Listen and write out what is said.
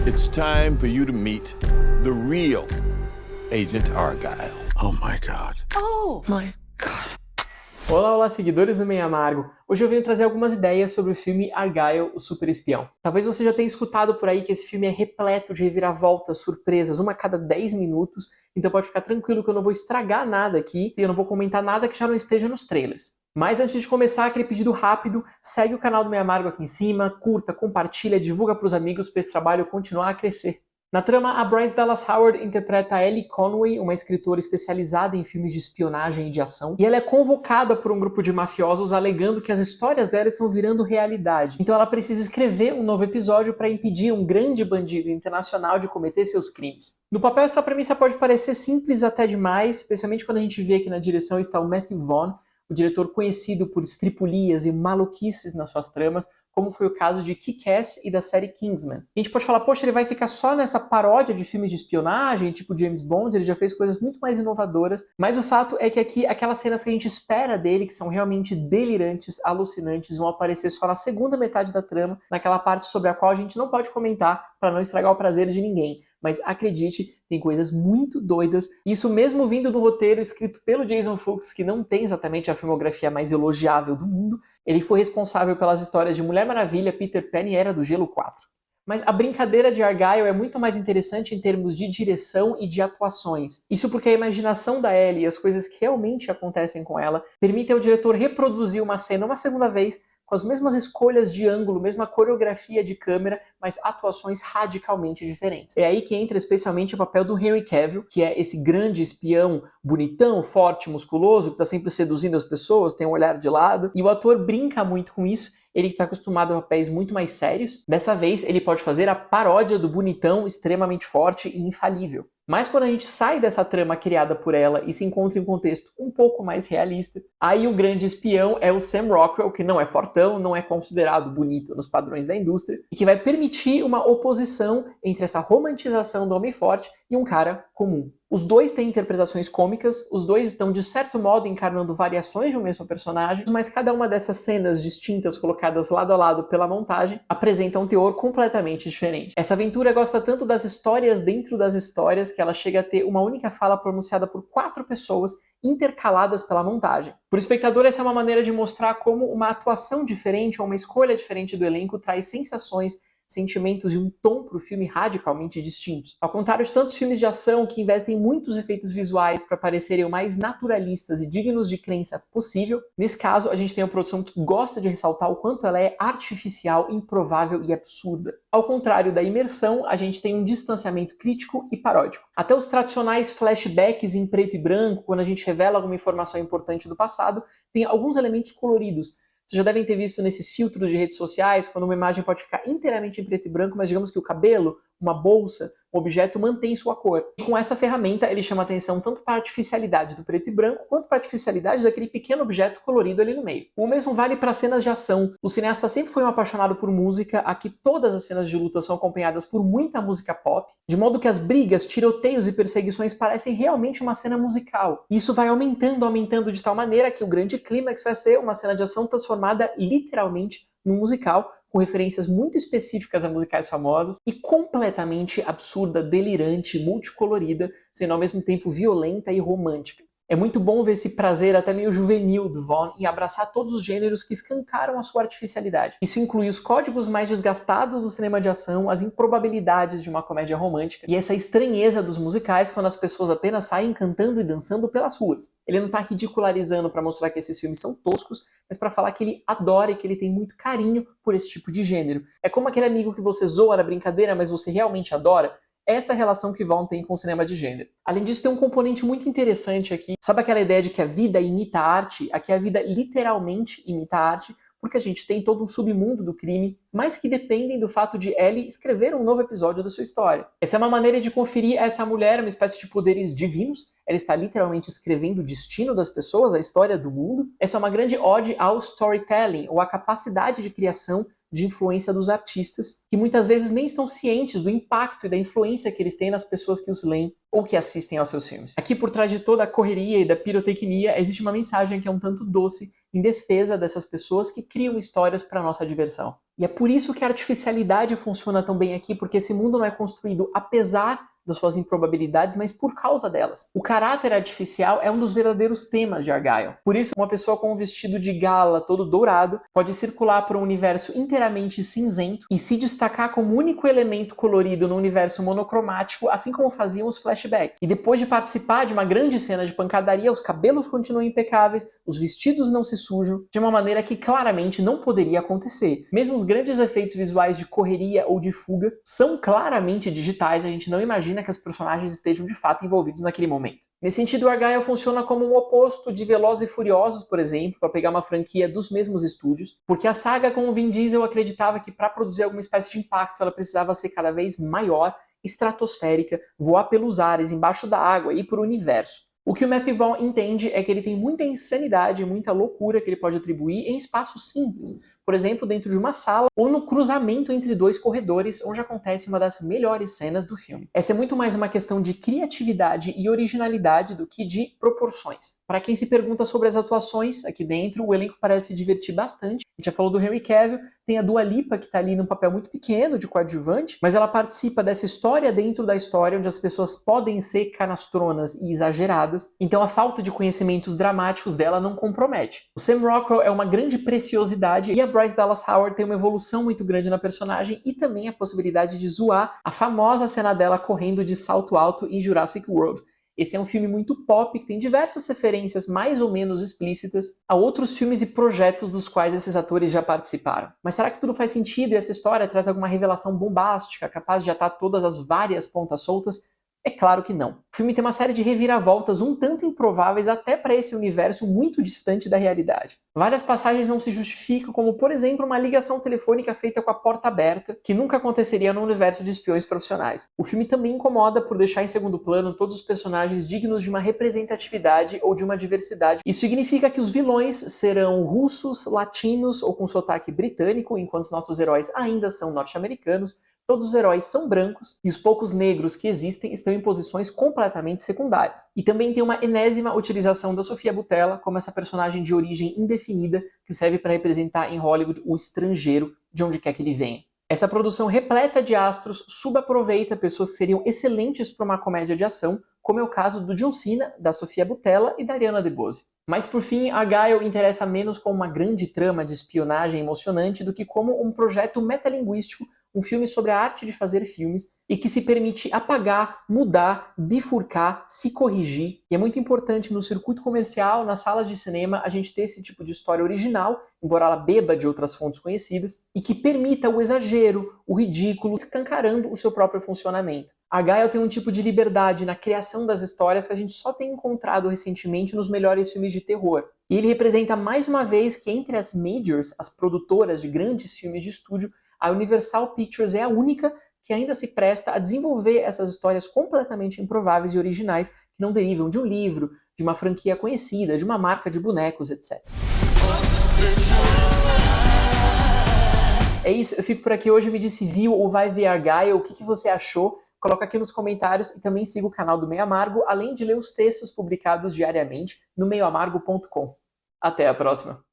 It's time for you to meet the real Agent Argyle. Oh my God. Oh my God. Olá, olá, seguidores do Meio Amargo. Hoje eu venho trazer algumas ideias sobre o filme Argyle, o Super Espião. Talvez você já tenha escutado por aí que esse filme é repleto de reviravoltas, surpresas, uma a cada 10 minutos, então pode ficar tranquilo que eu não vou estragar nada aqui e eu não vou comentar nada que já não esteja nos trailers. Mas antes de começar, aquele pedido rápido, segue o canal do Meio Amargo aqui em cima, curta, compartilha, divulga para os amigos para esse trabalho continuar a crescer. Na trama, a Bryce Dallas Howard interpreta a Ellie Conway, uma escritora especializada em filmes de espionagem e de ação, e ela é convocada por um grupo de mafiosos alegando que as histórias dela estão virando realidade. Então ela precisa escrever um novo episódio para impedir um grande bandido internacional de cometer seus crimes. No papel, essa premissa pode parecer simples até demais, especialmente quando a gente vê que na direção está o Matthew Vaughn, o diretor conhecido por estripulias e maluquices nas suas tramas, como foi o caso de Kick-Ass e da série Kingsman. A gente pode falar, poxa, ele vai ficar só nessa paródia de filmes de espionagem, tipo James Bond, ele já fez coisas muito mais inovadoras, mas o fato é que aqui, aquelas cenas que a gente espera dele, que são realmente delirantes, alucinantes, vão aparecer só na segunda metade da trama, naquela parte sobre a qual a gente não pode comentar para não estragar o prazer de ninguém. Mas acredite, tem coisas muito doidas, isso mesmo vindo do roteiro escrito pelo Jason Fuchs, que não tem exatamente a filmografia mais elogiável do mundo. Ele foi responsável pelas histórias de Mulher Maravilha, Peter Pan e Era do Gelo 4. Mas a brincadeira de Argyle é muito mais interessante em termos de direção e de atuações. Isso porque a imaginação da Ellie e as coisas que realmente acontecem com ela permitem ao diretor reproduzir uma cena uma segunda vez, com as mesmas escolhas de ângulo, mesma coreografia de câmera, mas atuações radicalmente diferentes. É aí que entra especialmente o papel do Henry Cavill, que é esse grande espião bonitão, forte, musculoso, que está sempre seduzindo as pessoas, tem um olhar de lado, e o ator brinca muito com isso. Ele está acostumado a papéis muito mais sérios. Dessa vez, ele pode fazer a paródia do bonitão extremamente forte e infalível. Mas quando a gente sai dessa trama criada por ela e se encontra em um contexto um pouco mais realista, aí o grande espião é o Sam Rockwell, que não é fortão, não é considerado bonito nos padrões da indústria, e que vai permitir uma oposição entre essa romantização do homem forte e um cara comum. Os dois têm interpretações cômicas, os dois estão de certo modo encarnando variações de um mesmo personagem, mas cada uma dessas cenas distintas colocadas lado a lado pela montagem apresenta um teor completamente diferente. Essa aventura gosta tanto das histórias dentro das histórias que ela chega a ter uma única fala pronunciada por 4 pessoas intercaladas pela montagem. Para o espectador, essa é uma maneira de mostrar como uma atuação diferente ou uma escolha diferente do elenco traz sensações, sentimentos e um tom para o filme radicalmente distintos. Ao contrário de tantos filmes de ação que investem em muitos efeitos visuais para parecerem o mais naturalistas e dignos de crença possível, nesse caso a gente tem uma produção que gosta de ressaltar o quanto ela é artificial, improvável e absurda. Ao contrário da imersão, a gente tem um distanciamento crítico e paródico. Até os tradicionais flashbacks em preto e branco, quando a gente revela alguma informação importante do passado, tem alguns elementos coloridos. Vocês já devem ter visto nesses filtros de redes sociais, quando uma imagem pode ficar inteiramente em preto e branco, mas digamos que o cabelo, uma bolsa, um objeto mantém sua cor. E com essa ferramenta ele chama atenção tanto para a artificialidade do preto e branco, quanto para a artificialidade daquele pequeno objeto colorido ali no meio. O mesmo vale para cenas de ação. O cineasta sempre foi um apaixonado por música, aqui todas as cenas de luta são acompanhadas por muita música pop, de modo que as brigas, tiroteios e perseguições parecem realmente uma cena musical. E isso vai aumentando de tal maneira que o grande clímax vai ser uma cena de ação transformada literalmente num musical, com referências muito específicas a musicais famosos e completamente absurda, delirante, multicolorida, sendo ao mesmo tempo violenta e romântica. É muito bom ver esse prazer até meio juvenil do Vaughn em abraçar todos os gêneros que escancaram a sua artificialidade. Isso inclui os códigos mais desgastados do cinema de ação, as improbabilidades de uma comédia romântica e essa estranheza dos musicais quando as pessoas apenas saem cantando e dançando pelas ruas. Ele não está ridicularizando para mostrar que esses filmes são toscos, mas para falar que ele adora e que ele tem muito carinho por esse tipo de gênero. É como aquele amigo que você zoa na brincadeira, mas você realmente adora. Essa relação que Vaughn tem com o cinema de gênero. Além disso, tem um componente muito interessante aqui. Sabe aquela ideia de que a vida imita a arte? Aqui a vida literalmente imita a arte, porque a gente tem todo um submundo do crime, mas que dependem do fato de Ellie escrever um novo episódio da sua história. Essa é uma maneira de conferir a essa mulher, uma espécie de poderes divinos. Ela está literalmente escrevendo o destino das pessoas, a história do mundo. Essa é uma grande ode ao storytelling, ou à capacidade de criação de influência dos artistas, que muitas vezes nem estão cientes do impacto e da influência que eles têm nas pessoas que os leem ou que assistem aos seus filmes. Aqui por trás de toda a correria e da pirotecnia existe uma mensagem que é um tanto doce em defesa dessas pessoas que criam histórias para nossa diversão. E é por isso que a artificialidade funciona tão bem aqui, porque esse mundo não é construído apesar das suas improbabilidades, mas por causa delas. O caráter artificial é um dos verdadeiros temas de Argylle. Por isso, uma pessoa com um vestido de gala todo dourado pode circular por um universo inteiramente cinzento e se destacar como único elemento colorido no universo monocromático, assim como faziam os flashbacks. E depois de participar de uma grande cena de pancadaria, os cabelos continuam impecáveis, os vestidos não se sujam, de uma maneira que claramente não poderia acontecer. Mesmo os grandes efeitos visuais de correria ou de fuga são claramente digitais, a gente não imagina que os personagens estejam de fato envolvidos naquele momento. Nesse sentido, Argylle funciona como um oposto de Velozes e Furiosos, por exemplo, para pegar uma franquia dos mesmos estúdios, porque a saga com o Vin Diesel acreditava que para produzir alguma espécie de impacto ela precisava ser cada vez maior, estratosférica, voar pelos ares, embaixo da água e por universo. O que o Matthew Vaughn entende é que ele tem muita insanidade e muita loucura que ele pode atribuir em espaços simples, por exemplo, dentro de uma sala ou no cruzamento entre dois corredores, onde acontece uma das melhores cenas do filme. Essa é muito mais uma questão de criatividade e originalidade do que de proporções. Para quem se pergunta sobre as atuações aqui dentro, o elenco parece se divertir bastante. A gente já falou do Henry Cavill, tem a Dua Lipa, que está ali num papel muito pequeno de coadjuvante, mas ela participa dessa história dentro da história, onde as pessoas podem ser canastronas e exageradas, então a falta de conhecimentos dramáticos dela não compromete. O Sam Rockwell é uma grande preciosidade e a Bryce Dallas Howard tem uma evolução muito grande na personagem e também a possibilidade de zoar a famosa cena dela correndo de salto alto em Jurassic World. Esse é um filme muito pop, que tem diversas referências mais ou menos explícitas a outros filmes e projetos dos quais esses atores já participaram. Mas será que tudo faz sentido e essa história traz alguma revelação bombástica, capaz de atar todas as várias pontas soltas? É claro que não. O filme tem uma série de reviravoltas um tanto improváveis até para esse universo muito distante da realidade. Várias passagens não se justificam, como por exemplo uma ligação telefônica feita com a porta aberta, que nunca aconteceria no universo de espiões profissionais. O filme também incomoda por deixar em segundo plano todos os personagens dignos de uma representatividade ou de uma diversidade. Isso significa que os vilões serão russos, latinos ou com sotaque britânico, enquanto os nossos heróis ainda são norte-americanos. Todos os heróis são brancos e os poucos negros que existem estão em posições completamente secundárias. E também tem uma enésima utilização da Sofia Boutella como essa personagem de origem indefinida que serve para representar em Hollywood o estrangeiro de onde quer que ele venha. Essa produção repleta de astros subaproveita pessoas que seriam excelentes para uma comédia de ação, como é o caso do John Cena, da Sofia Boutella e da Ariana DeBose. Mas por fim, Argylle interessa menos como uma grande trama de espionagem emocionante do que como um projeto metalinguístico, um filme sobre a arte de fazer filmes e que se permite apagar, mudar, bifurcar, se corrigir. E é muito importante no circuito comercial, nas salas de cinema, a gente ter esse tipo de história original, embora ela beba de outras fontes conhecidas, e que permita o exagero, o ridículo, escancarando o seu próprio funcionamento. Argylle tem um tipo de liberdade na criação das histórias que a gente só tem encontrado recentemente nos melhores filmes de terror. E ele representa mais uma vez que entre as majors, as produtoras de grandes filmes de estúdio, a Universal Pictures é a única que ainda se presta a desenvolver essas histórias completamente improváveis e originais que não derivam de um livro, de uma franquia conhecida, de uma marca de bonecos, etc. É isso, eu fico por aqui hoje. Me disse, viu ou vai ver Argylle? O que você achou? Coloca aqui nos comentários e também siga o canal do Meio Amargo, além de ler os textos publicados diariamente no meioamargo.com. Até a próxima!